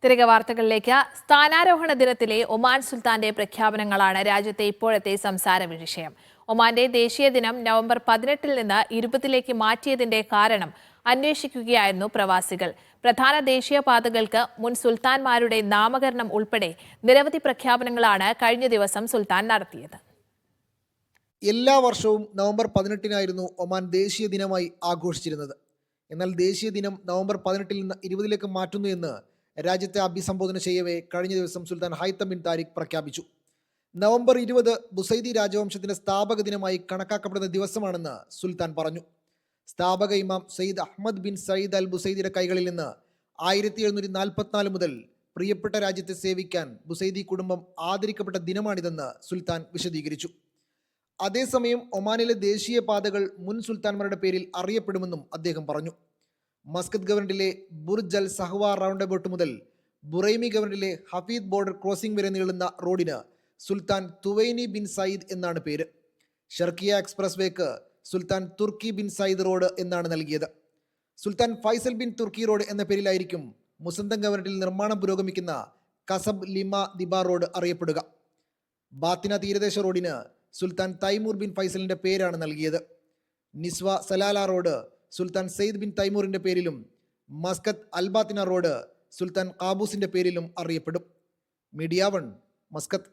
തിരികെ വാർത്തകളിലേക്ക്. സ്ഥാനാരോഹണ ദിനത്തിലെ ഒമാൻ സുൽത്താന്റെ പ്രഖ്യാപനങ്ങളാണ് രാജ്യത്തെ ഇപ്പോഴത്തെ സംസാര വിഷയം. ഒമാന്റെ ദേശീയ ദിനം നവംബർ 18 നിന്ന് 20 മാറ്റിയതിന്റെ കാരണം അന്വേഷിക്കുകയായിരുന്നു പ്രവാസികൾ. പ്രധാന ദേശീയ പാതകൾക്ക് മുൻ സുൽത്താൻമാരുടെ നാമകരണം ഉൾപ്പെടെ നിരവധി പ്രഖ്യാപനങ്ങളാണ് കഴിഞ്ഞ ദിവസം സുൽത്താൻ നടത്തിയത്. എല്ലാ വർഷവും നവംബർ 18 ഒമാൻ ദേശീയ ദിനമായി ആഘോഷിച്ചിരുന്നത്. എന്നാൽ ദേശീയ ദിനം നവംബർ 18 നിന്ന് 20 മാറ്റുന്നു എന്ന് രാജ്യത്തെ അഭിസംബോധന ചെയ്യവേ കഴിഞ്ഞ ദിവസം സുൽത്താൻ ഹൈത്തം ബിൻ താരിഖ് പ്രഖ്യാപിച്ചു. നവംബർ 20 ബുസൈദി രാജവംശത്തിന്റെ സ്ഥാപക ദിനമായി കണക്കാക്കപ്പെടുന്ന ദിവസമാണെന്ന് സുൽത്താൻ പറഞ്ഞു. സ്ഥാപക ഇമാം സയ്യിദ് അഹമ്മദ് ബിൻ സയ്യിദ് അൽ ബുസൈദിയുടെ കൈകളിൽ നിന്ന് 1744 മുതൽ പ്രിയപ്പെട്ട രാജ്യത്തെ സേവിക്കാൻ ബുസൈദി കുടുംബം ആദരിക്കപ്പെട്ട ദിനമാണിതെന്ന് സുൽത്താൻ വിശദീകരിച്ചു. അതേസമയം ഒമാനിലെ ദേശീയ പാതകൾ മുൻ സുൽത്താൻമാരുടെ പേരിൽ അറിയപ്പെടുമെന്നും അദ്ദേഹം പറഞ്ഞു. മസ്കത്ത് ഗവർണറിലെ Burj Al Sahwa roundabout മുതൽ ബുറൈമി ഗവർണറിലെ ഹഫീദ് ബോർഡർ ക്രോസിംഗ് വരെ നീളുന്ന റോഡിന് സുൽത്താൻ തുവൈനി ബിൻ സയ്യിദ് എന്നാണ് പേര്. ഷർക്കിയ എക്സ്പ്രസ് വേക്ക് Sultan Turki bin Sayyid road എന്നാണ് നൽകിയത്. Sultan Faisal bin Turki road എന്ന പേരിലായിരിക്കും മുസന്തം ഗവർണറിൽ നിർമ്മാണം പുരോഗമിക്കുന്ന കസബ് ലിമ ദിബ റോഡ് അറിയപ്പെടുക. ബാത്തിന തീരദേശ റോഡിന് സുൽത്താൻ തൈമൂർ ബിൻ ഫൈസലിന്റെ പേരാണ് നൽകിയത്. നിസ്വ സലാല റോഡ് സുൽത്താൻ സെയ്ദ് ബിൻ തൈമൂറിന്റെ പേരിലും മസ്കത്ത് അൽബാത്തിന റോഡ് സുൽത്താൻ കാബൂസിന്റെ പേരിലും അറിയപ്പെടും. Media 1 Muscat.